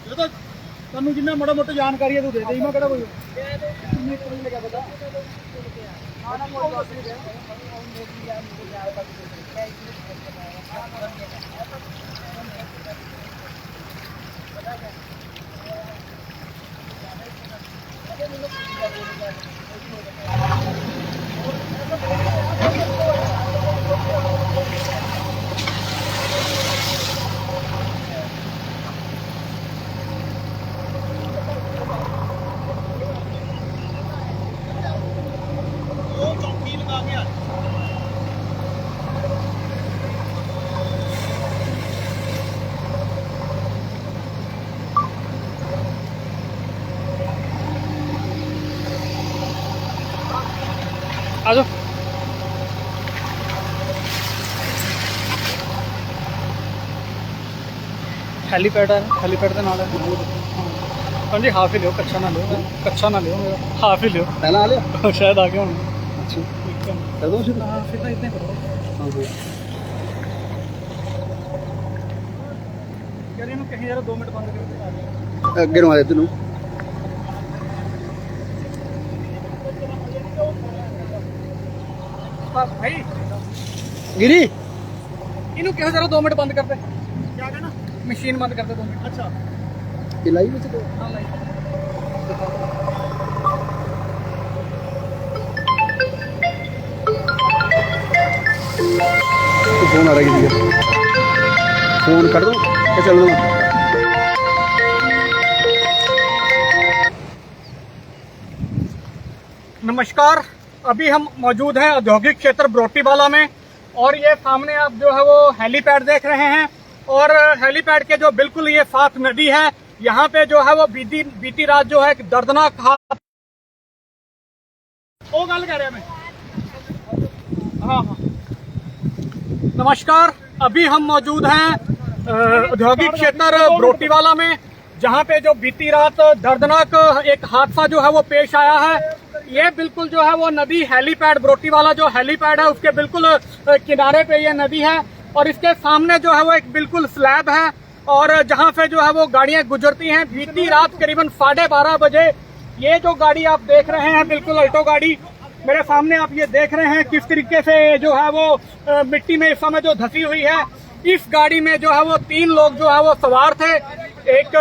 तो तन्नू जिन्ना माड़ा मोटा जानकारी है तू दे दे मैं केड़ा कोई आ जाओ। हेलीपैड है, हेलीपैड के नाल हाँ जी, हाफ ही लियो, कच्चा ना लियो, कच्चा ना लियो, मेरा हाफ ही लियो। पहला आ लिया शायद आ गया हूँ। अच्छा कर दो फिर। हाँ फिर इतने करो यार, इन्हों कहीं यार 2 मिनट बंद करके अगे नवा दे तेनू भाई गिरी इन्हों कहो जरा 2 मिनट बंद कर दे। क्या कहना? मशीन बंद कर दे 2 मिनट। अच्छा लाई में तो हाँ लाई। फोन आ रहा है किसी का, फोन कर दो क्या चल रहा। नमस्कार, अभी हम मौजूद हैं औद्योगिक क्षेत्र बरोटीवाला में और ये सामने आप जो है वो हेलीपैड देख रहे हैं और हेलीपैड के जो बिल्कुल ये साथ नदी है, यहाँ पे जो है वो बीती रात जो है एक दर्दनाक हादसा। वो गल कह रहे हैं। हाँ हाँ नमस्कार, अभी हम मौजूद हैं औद्योगिक क्षेत्र बरोटीवाला में, जहाँ पे जो बीती रात दर्दनाक एक हादसा जो है वो पेश आया है। ये बिल्कुल जो है वो नदी हेलीपैड बरोटीवाला जो हेलीपैड है उसके बिल्कुल किनारे पे ये नदी है और इसके सामने जो है वो एक बिल्कुल स्लैब है और जहाँ पे जो है वो गाड़ियां गुजरती हैं। बीती रात करीबन 12:30 बजे ये जो गाड़ी आप देख रहे हैं, बिल्कुल अल्टो गाड़ी मेरे सामने आप ये देख रहे हैं किस तरीके से जो है वो मिट्टी में इस समय जो धसी हुई है। इस गाड़ी में जो है वो 3 लोग जो है वो सवार थे। एक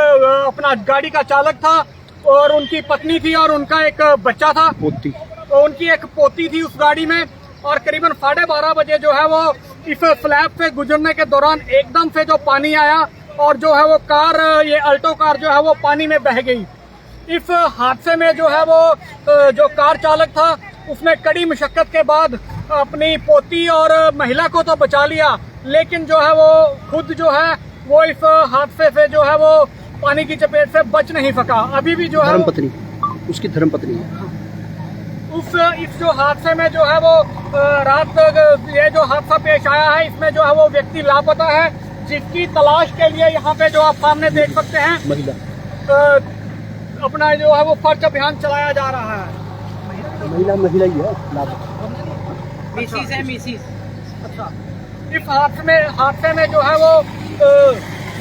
अपना गाड़ी का चालक था और उनकी पत्नी थी और उनका एक बच्चा था, पोती, तो उनकी एक पोती थी उस गाड़ी में। और करीबन 12:30 बजे जो है वो इस स्लैब से गुजरने के दौरान एकदम से जो पानी आया और जो है वो कार, ये अल्टो कार जो है वो पानी में बह गई। इस हादसे में जो है वो जो कार चालक था उसने कड़ी मशक्कत के बाद अपनी पोती और महिला को तो बचा लिया, लेकिन जो है वो खुद जो है वो इस हादसे से जो है वो पानी की चपेट से बच नहीं सका। अभी भी जो है धर्मपत्नी, उसकी धर्मपत्नी है। इस जो हादसे में जो है वो रात ये जो हादसा पेश आया है, इसमें जो है वो व्यक्ति लापता है, जिसकी तलाश के लिए यहाँ पे जो आप सामने देख सकते हैं महिला अपना जो है वो सर्च अभियान चलाया जा रहा है। महिला ही है मिसिस है, मिसिस। अच्छा, इस हादसे में जो है वो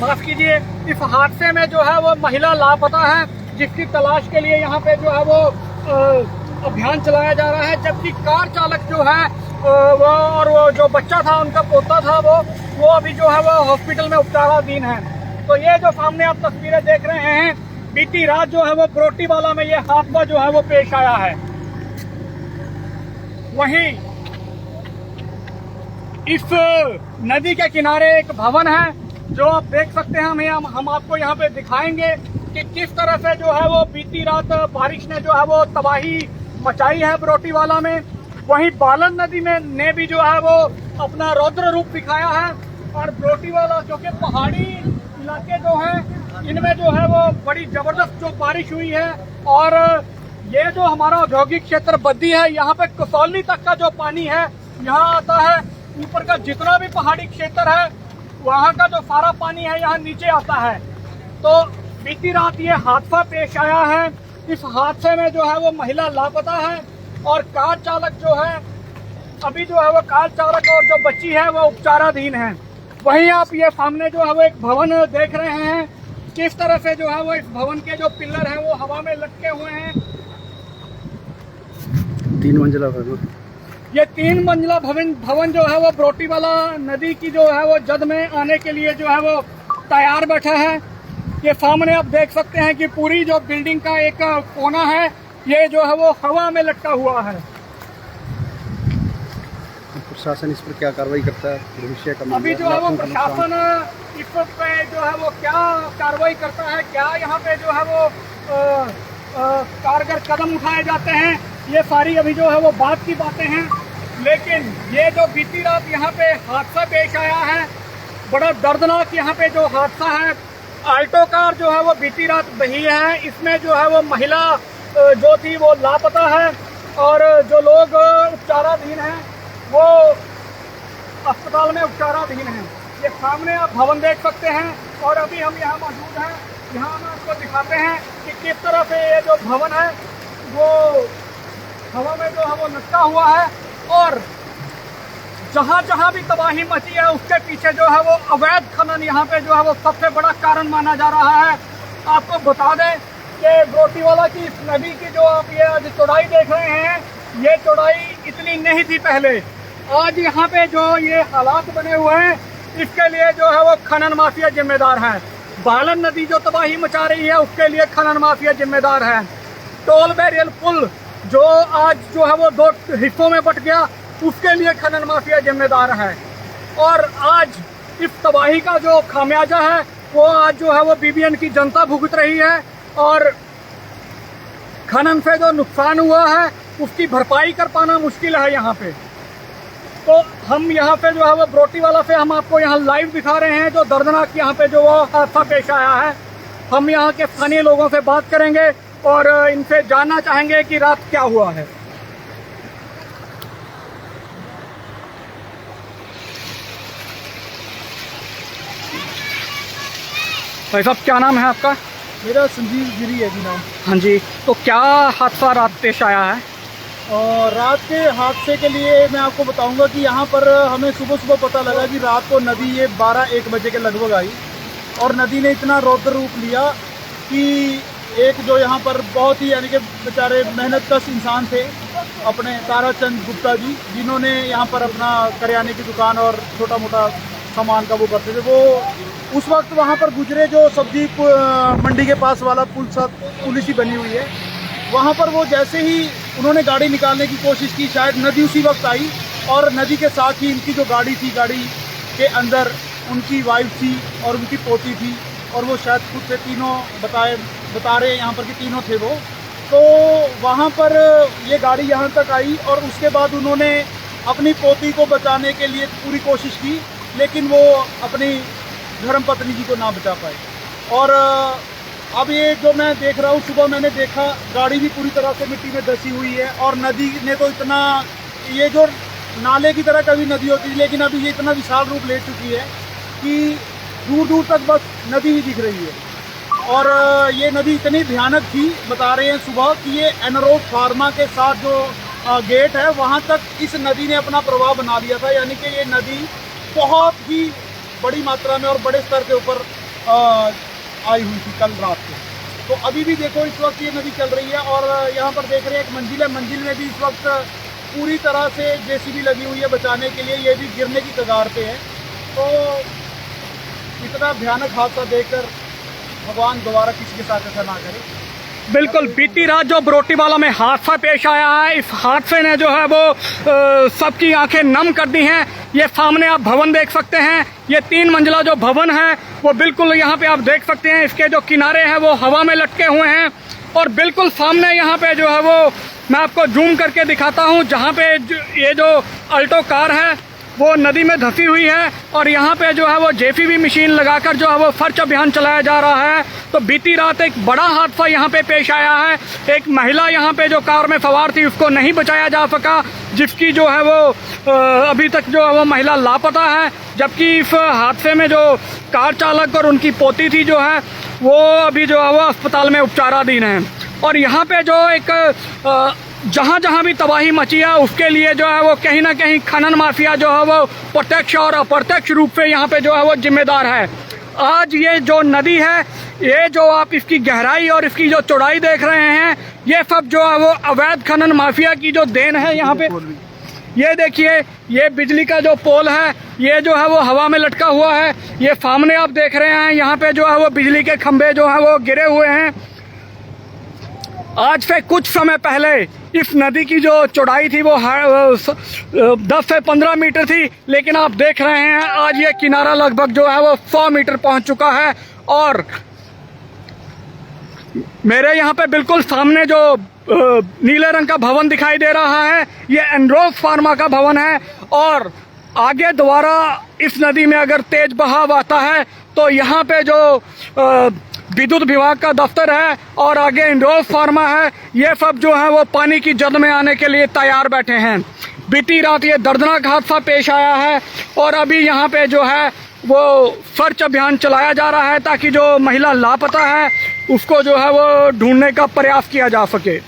माफ कीजिए, इस हादसे में जो है वो महिला लापता है, जिसकी तलाश के लिए यहाँ पे जो है वो अभियान चलाया जा रहा है। जबकि कार चालक जो है वो और वो जो बच्चा था, उनका पोता था, वो अभी जो है वो हॉस्पिटल में उपचाराधीन है। तो ये जो सामने आप तस्वीरें देख रहे हैं, बीती रात जो है वो बरोटीवाला में ये हादसा जो है वो पेश आया है। वहीं इस नदी के किनारे एक भवन है जो आप देख सकते हैं। हम आपको यहाँ पे दिखाएंगे कि किस तरह से जो है वो बीती रात बारिश ने जो है वो तबाही मचाई है बरोटीवाला में। वहीं बालन नदी में ने भी जो है वो अपना रौद्र रूप दिखाया है और बरोटीवाला जो कि पहाड़ी इलाके जो है, इनमें जो है वो बड़ी जबरदस्त जो बारिश हुई है। और ये जो हमारा औद्योगिक क्षेत्र बद्दी है, यहाँ पे कसौली तक का जो पानी है यहाँ आता है। ऊपर का जितना भी पहाड़ी क्षेत्र है वहाँ का जो सारा पानी है यहाँ नीचे आता है। तो बीती रात ये हादसा पेश आया है। इस हादसे में जो है वो महिला लापता है और कार चालक जो है अभी जो है वो कार चालक और जो बच्ची है वो उपचाराधीन है। वहीं आप ये सामने जो है वो एक भवन देख रहे हैं, किस तरह से जो है वो इस भवन के जो पिलर हैं वो हवा में लटके हुए हैं। 3 मंजिला भवन। ये 3 मंजिला भवन जो है वो ब्रोटीवाला नदी की जो है वो जद में आने के लिए जो है वो तैयार बैठा है। ये सामने आप देख सकते हैं कि पूरी जो बिल्डिंग का एक कोना है ये जो है वो हवा में लटका हुआ है। प्रशासन इस पर क्या कार्रवाई करता है, भविष्य का अभी जो है वो प्रशासन इस पे जो है वो क्या कार्रवाई करता है, क्या यहाँ पे जो है वो कारगर कदम उठाए जाते हैं, ये सारी अभी जो है वो बात की बातें हैं। लेकिन ये जो बीती रात यहाँ पे हादसा पेश आया है, बड़ा दर्दनाक यहाँ पे जो हादसा है, आल्टो कार जो है वो बीती रात बही है। इसमें जो है वो महिला जो थी वो लापता है और जो लोग उपचाराधीन हैं वो अस्पताल में उपचाराधीन हैं। ये सामने आप भवन देख सकते हैं और अभी हम यहाँ मौजूद हैं। यहाँ हम आपको दिखाते हैं कि किस तरह से ये जो भवन है वो हवा में जो है वो लटका हुआ है और जहाँ जहाँ भी तबाही मची है उसके पीछे जो है वो अवैध खनन यहाँ पे जो है वो सबसे बड़ा कारण माना जा रहा है। आपको बता दें कि ब्रोटीवाला की इस नदी की जो आप ये आज चौड़ाई देख रहे हैं, ये चौड़ाई इतनी नहीं थी पहले। आज यहाँ पे जो ये हालात बने हुए हैं इसके लिए जो है वो खनन माफिया जिम्मेदार है। बालन नदी जो तबाही मचा रही है उसके लिए खनन माफिया जिम्मेदार है। टोल बैरियल पुल जो आज जो है वो 2 हिस्सों में बट गया उसके लिए खनन माफिया जिम्मेदार है। और आज इस तबाही का जो खामियाजा है वो आज जो है वो बीबीएन की जनता भुगत रही है और खनन से जो नुकसान हुआ है उसकी भरपाई कर पाना मुश्किल है यहाँ पे। तो हम यहाँ पे जो है वो ब्रोटीवाला से हम आपको यहाँ लाइव दिखा रहे हैं जो दर्दनाक यहाँ पे जो वो हादसा पेश आया है। हम यहाँ के स्थानीय लोगों से बात करेंगे और इनसे जानना चाहेंगे कि रात क्या हुआ है। भाई साहब क्या नाम है आपका? मेरा संजीव गिरी है जी नाम। हाँ जी, तो क्या हादसा रात पेश आया है? और रात के हादसे के लिए मैं आपको बताऊंगा कि यहाँ पर हमें सुबह सुबह पता लगा कि रात को नदी ये 12-1 बजे के लगभग आई और नदी ने इतना रौद्र रूप लिया कि एक जो यहाँ पर बहुत ही यानी कि बेचारे मेहनतकश इंसान थे अपने ताराचंद गुप्ता जी, जिन्होंने यहाँ पर अपना करियाने की दुकान और छोटा मोटा सामान का वो करते थे, वो उस वक्त वहाँ पर गुजरे जो सब्जी मंडी के पास वाला पुलिस ही बनी हुई है, वहाँ पर वो जैसे ही उन्होंने गाड़ी निकालने की कोशिश की, शायद नदी उसी वक्त आई और नदी के साथ ही इनकी जो गाड़ी थी, गाड़ी के अंदर उनकी वाइफ थी और उनकी पोती थी और वो शायद खुद से तीनों बता रहे हैं यहाँ पर कि तीनों थे वो। तो वहाँ पर ये गाड़ी यहाँ तक आई और उसके बाद उन्होंने अपनी पोती को बचाने के लिए पूरी कोशिश की, लेकिन वो अपनी धर्मपत्नी जी को ना बचा पाए। और अब ये जो मैं देख रहा हूँ, सुबह मैंने देखा गाड़ी भी पूरी तरह से मिट्टी में धसी हुई है और नदी ने तो इतना, ये जो नाले की तरह कभी नदी होती है लेकिन अभी ये इतना विशाल रूप ले चुकी है कि दूर दूर तक बस नदी ही दिख रही है। और ये नदी इतनी भयानक थी, बता रहे हैं सुबह, कि ये एनरोड फार्मा के साथ जो गेट है वहाँ तक इस नदी ने अपना प्रभाव बना लिया था। यानी कि ये नदी बहुत ही बड़ी मात्रा में और बड़े स्तर के ऊपर आई हुई थी कल रात को। तो अभी भी देखो इस वक्त ये नदी चल रही है और यहाँ पर देख रहे हैं एक मंजिल है, मंजिल में भी इस वक्त पूरी तरह से जेसीबी लगी हुई है बचाने के लिए, ये भी गिरने की कगार पे है। तो इतना भयानक हादसा देखकर भगवान दोबारा किसी के साथ ऐसा ना करे। बिल्कुल, बीती रात जो ब्रोटीवाला में हादसा पेश आया है, इस हादसे ने जो है वो सबकी आंखें नम कर दी हैं। ये सामने आप भवन देख सकते हैं, ये 3 मंजिला जो भवन है वो बिल्कुल यहाँ पे आप देख सकते हैं, इसके जो किनारे हैं वो हवा में लटके हुए हैं और बिल्कुल सामने यहाँ पे जो है वो मैं आपको जूम करके दिखाता हूँ, जहाँ पे ये जो अल्टो कार है वो नदी में धंसी हुई है और यहाँ पे जो है वो जेसीबी मशीन लगाकर जो है वो सर्च अभियान चलाया जा रहा है। तो बीती रात एक बड़ा हादसा यहाँ पे पेश आया है। एक महिला यहाँ पे जो कार में सवार थी उसको नहीं बचाया जा सका, जिसकी जो है वो अभी तक जो है वो महिला लापता है, जबकि इस हादसे में जो कार चालक और उनकी पोती थी जो है वो अभी जो है वो अस्पताल में उपचाराधीन है। और यहाँ पे जो एक जहाँ जहाँ भी तबाही मची है उसके लिए जो है वो कहीं ना कहीं खनन माफिया जो है वो प्रत्यक्ष और अप्रत्यक्ष रूप से यहाँ पे जो है वो जिम्मेदार है। आज ये जो नदी है ये जो आप इसकी गहराई और इसकी जो चौड़ाई देख रहे हैं, ये सब जो है वो अवैध खनन माफिया की जो देन है। यहाँ पे ये देखिए, ये बिजली का जो पोल है, ये जो है वो हवा में लटका हुआ है। ये सामने आप देख रहे हैं, यहाँ पे जो है वो बिजली के खंभे जो है वो गिरे हुए हैं। आज से कुछ समय पहले इस नदी की जो चौड़ाई थी वो 10 से 15 मीटर थी, लेकिन आप देख रहे हैं आज ये किनारा लगभग जो है वो 100 मीटर पहुंच चुका है। और मेरे यहाँ पे बिल्कुल सामने जो नीले रंग का भवन दिखाई दे रहा है, ये एनरोज फार्मा का भवन है। और आगे दोबारा इस नदी में अगर तेज बहाव आता है तो यहाँ पे जो विद्युत विभाग का दफ्तर है और आगे एनरोज फार्मा है, ये सब जो है वो पानी की जद में आने के लिए तैयार बैठे हैं। बीती रात ये दर्दनाक हादसा पेश आया है और अभी यहाँ पे जो है वो सर्च अभियान चलाया जा रहा है ताकि जो महिला लापता है उसको जो है वो ढूंढने का प्रयास किया जा सके।